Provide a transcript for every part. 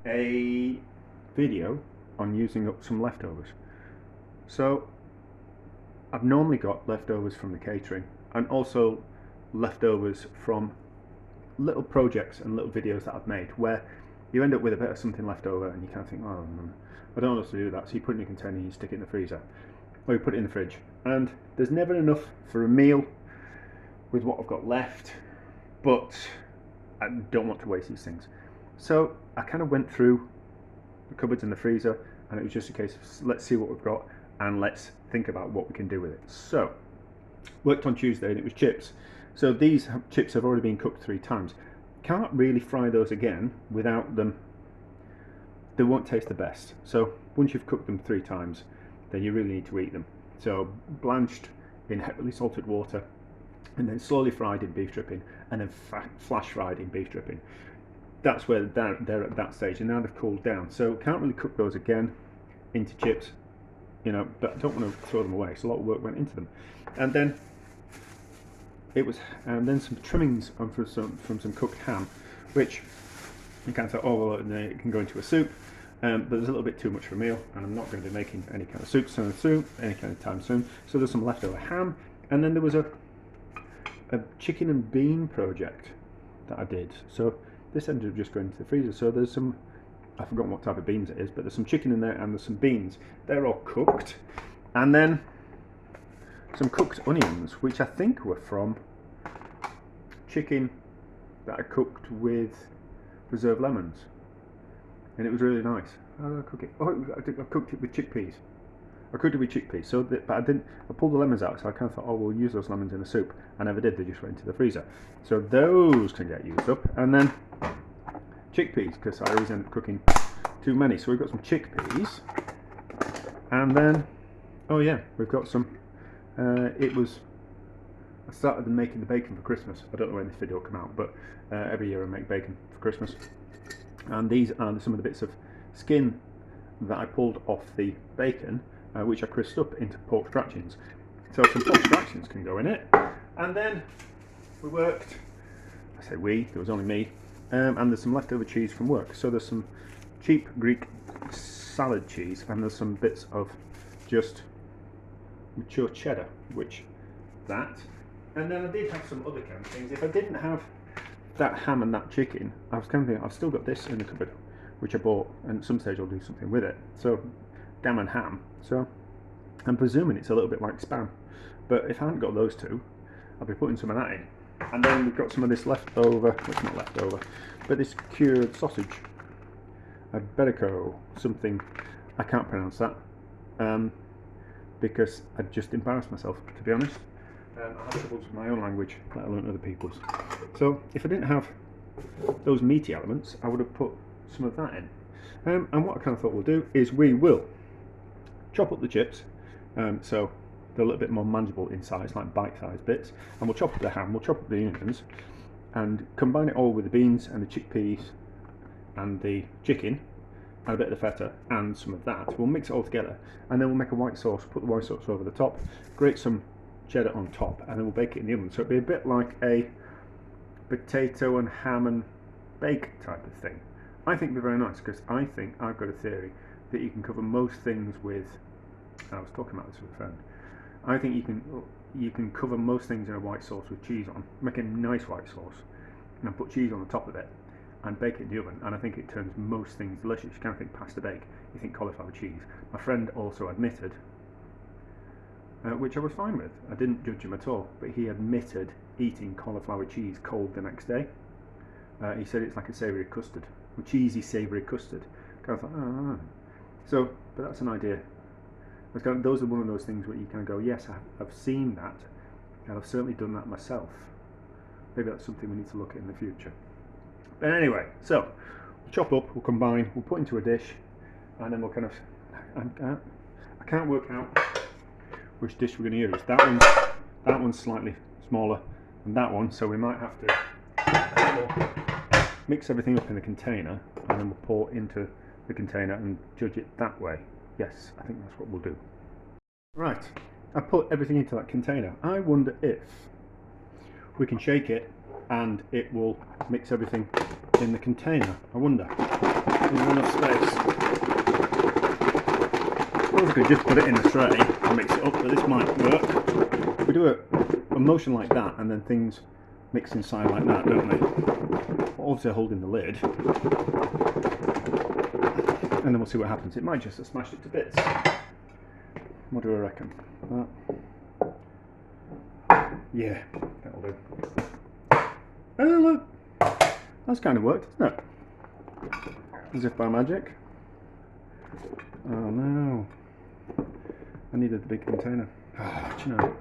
a video on using up some leftovers. So I've normally got leftovers from the catering and also leftovers from little projects and little videos that I've made where you end up with a bit of something left over and you kind of think, oh, I don't know what to do with that. So you put it in a container and you stick it in the freezer, or you put it in the fridge. And there's never enough for a meal with what I've got left, but I don't want to waste these things. So I kind of went through the cupboards and the freezer, and it was just a case of let's see what we've got and let's think about what we can do with it. So worked on Tuesday and it was chips. So these chips have already been cooked 3 times. Can't really fry those again without them. They won't taste the best. So once you've cooked them 3 times, then you really need to eat them. So blanched in heavily salted water, and then slowly fried in beef dripping, and then flash fried in beef dripping. That's where they're at that stage, and now they've cooled down. So can't really cook those again into chips, you know, but I don't want to throw them away. So a lot of work went into them, and then then some trimmings from some cooked ham, which you kind of thought, oh well, it can go into a soup, but there's a little bit too much for a meal, and I'm not going to be making any kind of soup any kind of time soon. So there's some leftover ham, and then there was a chicken and bean project that I did. So this ended up just going into the freezer. So there's some, I've forgotten what type of beans it is, but there's some chicken in there and there's some beans. They're all cooked, and then some cooked onions, which I think were from chicken that I cooked with preserved lemons, and it was really nice. How did I cook it? Oh, I cooked it with chickpeas. I cooked it with chickpeas. So, but I didn't. I pulled the lemons out, so I kind of thought, oh, we'll use those lemons in the soup. I never did. They just went into the freezer. So those can get used up, and then chickpeas, because I always end up cooking too many. So we've got some chickpeas, and then oh yeah, we've got some. I started making the bacon for Christmas. I don't know when this video will come out, but every year I make bacon for Christmas. And these are some of the bits of skin that I pulled off the bacon, which I crisped up into pork scratchings. So some pork scratchings can go in it. And then we worked, I say we, there was only me, and there's some leftover cheese from work. So there's some cheap Greek salad cheese, and there's some bits of just mature cheddar, and then I did have some other kind of things. If I didn't have that ham and that chicken, I was kind of thinking, I've still got this in the cupboard, which I bought, and at some stage I'll do something with it. So gammon ham. So I'm presuming it's a little bit like spam, but if I hadn't got those two, I'll be putting some of that in. And then we've got some of this leftover, well, it's not leftover, but this cured sausage, a Berico, something, I can't pronounce that, because I just embarrassed myself, to be honest. I have troubles with my own language, let alone other people's. So if I didn't have those meaty elements, I would have put some of that in. And what I kind of thought we'll do is we will chop up the chips, so they're a little bit more manageable in size, like bite-sized bits, and we'll chop up the ham, we'll chop up the onions, and combine it all with the beans and the chickpeas and the chicken, and a bit of the feta and some of that. We'll mix it all together, and then we'll make a white sauce, put the white sauce over the top, grate some cheddar on top, and then we'll bake it in the oven. So it'll be a bit like a potato and ham and bake type of thing. I think it'll be very nice, because I think I've got a theory that you can cover most things with, I was talking about this with a friend, I think you can cover most things in a white sauce with cheese on, make a nice white sauce, and then put cheese on the top of it, and bake it in the oven, and I think it turns most things delicious. You can't think pasta bake, you think cauliflower cheese. My friend also admitted, which I was fine with, I didn't judge him at all, but he admitted eating cauliflower cheese cold the next day. He said it's like a savoury custard, a cheesy savoury custard. Kind of thought, oh. So, but that's an idea. Those are one of those things where you kind of go, yes, I've seen that, and I've certainly done that myself. Maybe that's something we need to look at in the future. But anyway, so we'll chop up, we'll combine, we'll put into a dish, and then we'll kind of, I can't work out which dish we're going to use. That one's slightly smaller than that one, so we might have to mix everything up in a container, and then we'll pour into the container and judge it that way. Yes, I think that's what we'll do. Right, I put everything into that container. I wonder if we can shake it and it will mix everything in the container. I wonder, is there enough space? I suppose I could just put it in a tray and mix it up, but this might work. We do a motion like that and then things mix inside like that, don't they? Obviously holding the lid. And then we'll see what happens. It might just have smashed it to bits. What do I reckon? Yeah, that'll do. Oh look! That's kind of worked, hasn't it? As if by magic. Oh no. I needed the big container. Oh, do you know?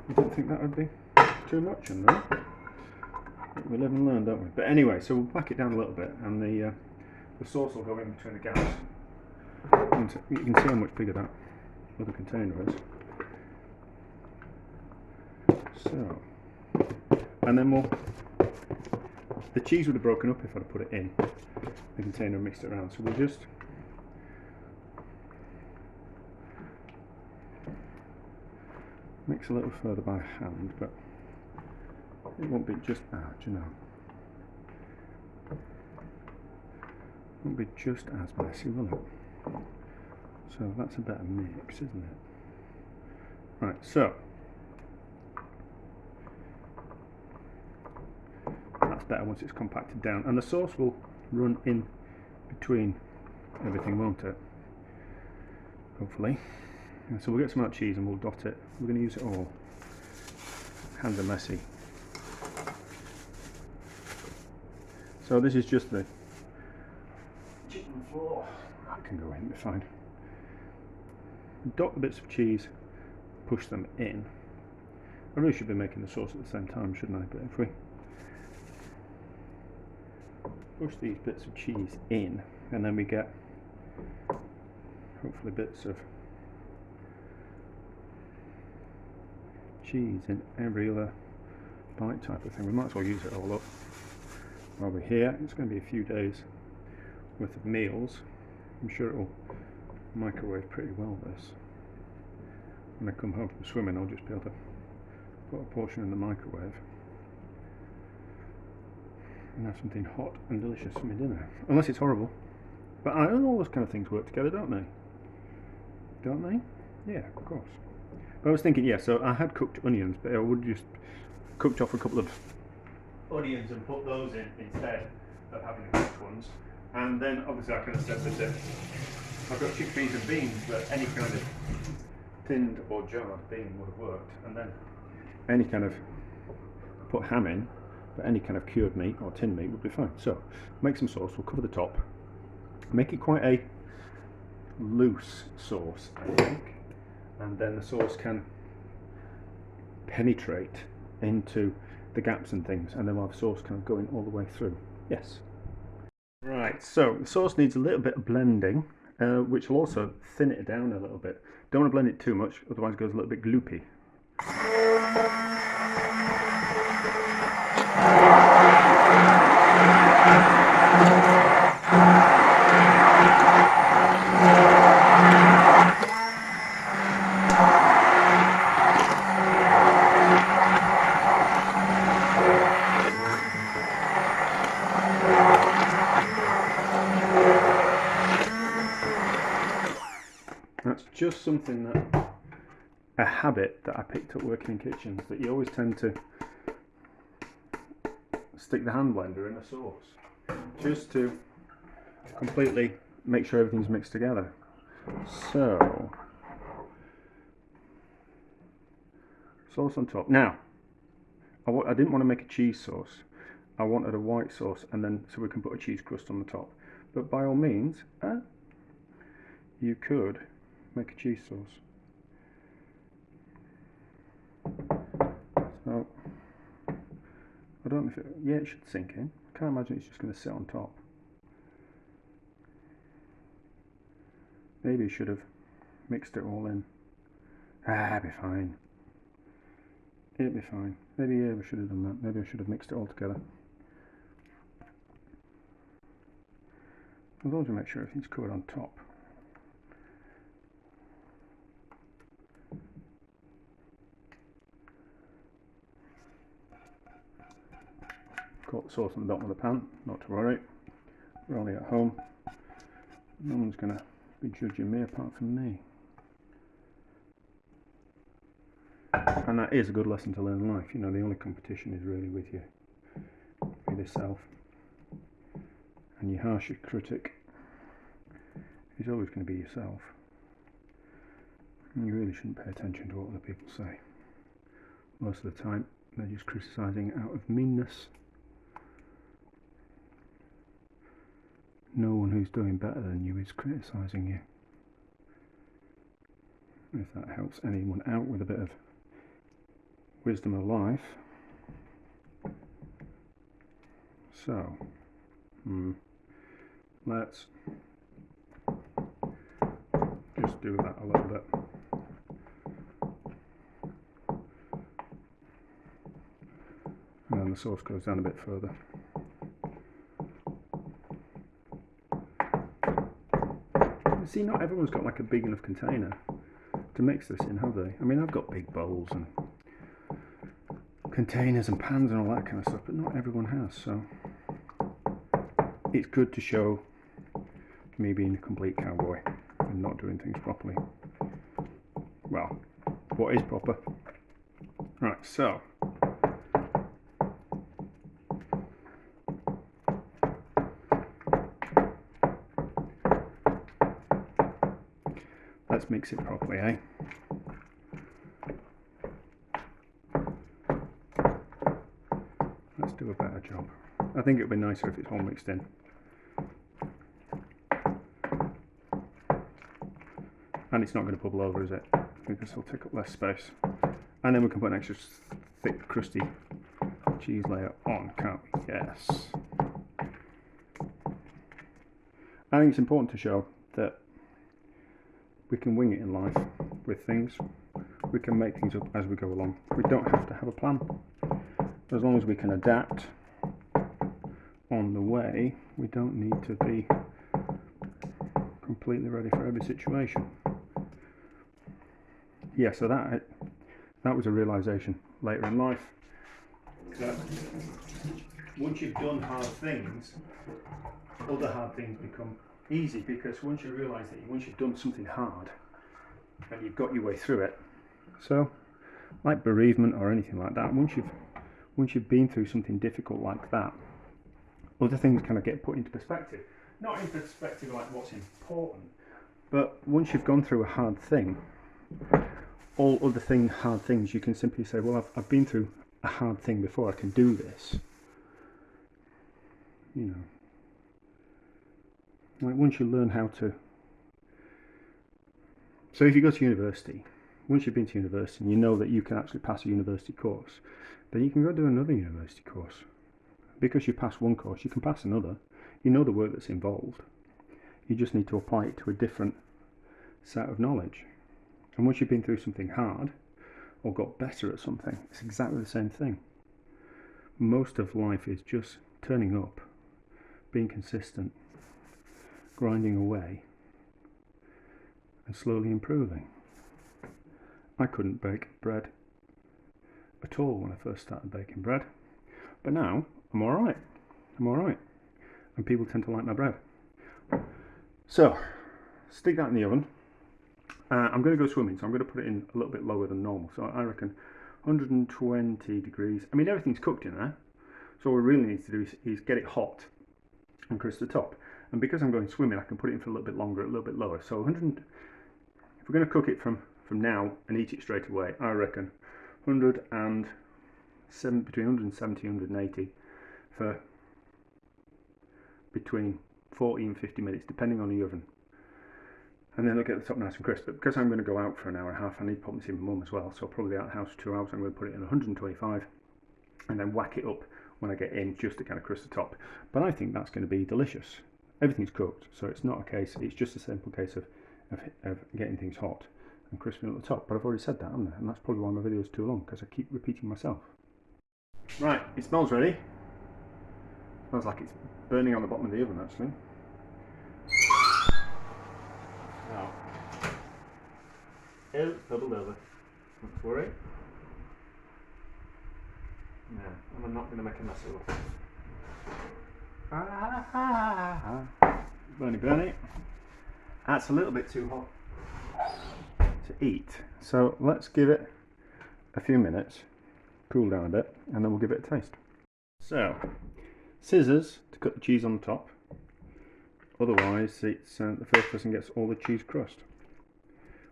You don't think that would be too much in there? We live and learn, don't we? But anyway, so we'll back it down a little bit, and the sauce will go in between the gaps. And you can see how much bigger that other container is. So, and then the cheese would have broken up if I'd have put it in the container and mixed it around. So we'll just mix a little further by hand, but it won't be just, do you know, it won't be just as messy, will it? So that's a better mix, isn't it? Right, so that's better once it's compacted down, and the sauce will run in between everything, won't it? Hopefully. And so we'll get some of that cheese and we'll dot it. We're going to use it all. Hands are messy. So this is just the chicken floor. That can go in, it'll be fine. Dot the bits of cheese, push them in. I really should be making the sauce at the same time, shouldn't I? But if we push these bits of cheese in, and then we get hopefully bits of cheese in every other bite type of thing. We might as well use it all up while we're here. It's going to be a few days worth of meals. I'm sure it'll microwave pretty well this. When I come home from swimming, I'll just be able to put a portion in the microwave and have something hot and delicious for my dinner. Unless it's horrible. But I know all those kind of things work together, don't they? Don't they? Yeah, of course. But I was thinking, yeah, so I had cooked onions, but I would just cooked off a couple of onions and put those in instead of having the cooked ones. And then obviously I could have said that I've got chickpeas and beans, but any kind of tinned or jarred bean would have worked. And then any kind of, put ham in, but any kind of cured meat or tinned meat would be fine. So make some sauce, we'll cover the top. Make it quite a loose sauce, I think. And then the sauce can penetrate into the gaps and things, and then we'll have sauce kind of going all the way through. Yes. Right, so the sauce needs a little bit of blending, which will also thin it down a little bit. Don't want to blend it too much, otherwise it goes a little bit gloopy. That's just something that, a habit that I picked up working in kitchens, that you always tend to stick the hand blender in a sauce, just to completely make sure everything's mixed together. So, sauce on top. Now, I didn't want to make a cheese sauce. I wanted a white sauce, and then so we can put a cheese crust on the top. But by all means, you could make a cheese sauce. So I don't know if it should sink in. I can't imagine it's just going to sit on top. Maybe I should have mixed it all in. It'd be fine. It'd be fine. Maybe I should have done that. Maybe I should have mixed it all together. As long as we make sure everything's covered on top. sauce on the bottom of the pan, not to worry. We're only at home. No one's going to be judging me apart from me. And that is a good lesson to learn in life. You know, the only competition is really with you, with yourself. And your harshest critic is always going to be yourself. And you really shouldn't pay attention to what other people say. Most of the time, they're just criticising out of meanness. No one who's doing better than you is criticising you. If that helps anyone out with a bit of wisdom of life. So, let's just do that a little bit. And then the sauce goes down a bit further. See, not everyone's got like a big enough container to mix this in, have they? I mean, I've got big bowls and containers and pans and all that kind of stuff, but not everyone has, so it's good to show me being a complete cowboy and not doing things properly. Well, what is proper? Right, so let's mix it properly, eh? Let's do a better job. I think it would be nicer if it's all mixed in. And it's not going to bubble over, is it? I think this will take up less space. And then we can put an extra thick, crusty cheese layer on, can't we? Yes. I think it's important to show that we can wing it in life with things. We can make things up as we go along. We don't have to have a plan. As long as we can adapt on the way, we don't need to be completely ready for every situation. Yeah, so that was a realization later in life. That once you've done hard things, other hard things become easy, because once you realise that once you've done something hard and you've got your way through it, so like bereavement or anything like that, once you've been through something difficult like that, other things kind of get put into perspective. Not in perspective like what's important, but once you've gone through a hard thing, all other hard things, you can simply say, well, I've been through a hard thing before, I can do this. You know, like once you learn how to, so if you go to university, once you've been to university and you know that you can actually pass a university course, then you can go do another university course. Because you pass one course, you can pass another. You know the work that's involved. You just need to apply it to a different set of knowledge. And once you've been through something hard or got better at something, it's exactly the same thing. Most of life is just turning up, being consistent, grinding away, and slowly improving. I couldn't bake bread at all when I first started baking bread, but now I'm alright. And people tend to like my bread. So, stick that in the oven. I'm going to go swimming, so I'm going to put it in a little bit lower than normal. So I reckon 120 degrees. I mean, everything's cooked in there. So all we really need to do is get it hot and crisp the top. And because I'm going swimming, I can put it in for a little bit longer, a little bit lower. So if we're going to cook it from now and eat it straight away, I reckon between 170 and 180 for between 40 and 50 minutes, depending on the oven. And then I'll get the top nice and crisp. But because I'm going to go out for an hour and a half, I need to pop and see my mum as well. So I'll probably be out of the house for 2 hours. I'm going to put it in 125 and then whack it up when I get in, just to kind of crisp the top. But I think that's going to be delicious. Everything's cooked, so it's not a case, it's just a simple case of getting things hot and crisping at the top. But I've already said that, haven't I? And that's probably why my video is too long, because I keep repeating myself. Right, it smells ready. Smells like it's burning on the bottom of the oven, actually. Now, it's bubbled over. Not to worry. No, and I'm not going to make a mess of it. Bernie, Bernie. That's a little bit too hot to eat. So let's give it a few minutes, cool down a bit, and then we'll give it a taste. So, scissors to cut the cheese on the top. Otherwise, it's the first person gets all the cheese crust,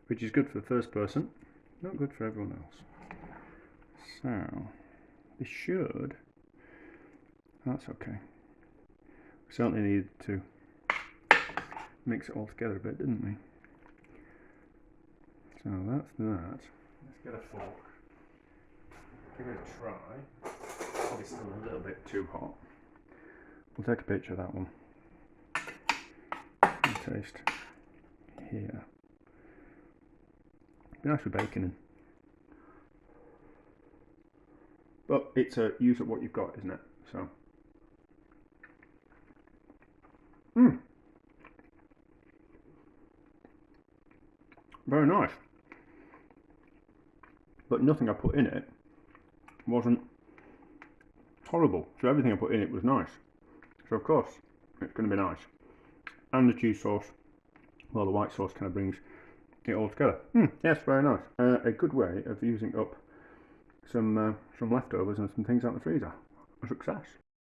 which is good for the first person, not good for everyone else. So, this should. That's okay. We certainly needed to mix it all together a bit, didn't we? So that's that. Let's get a fork. Give it a try. Probably still a little bit too hot. We'll take a picture of that one. And taste here. Be nice with bacon in. But it's a use of what you've got, isn't it? So. Very nice. But nothing I put in it wasn't horrible. So everything I put in it was nice. So of course it's going to be nice. And the cheese sauce, well, the white sauce kind of brings it all together. Yes, very nice. A good way of using up some leftovers and some things out of the freezer. A success.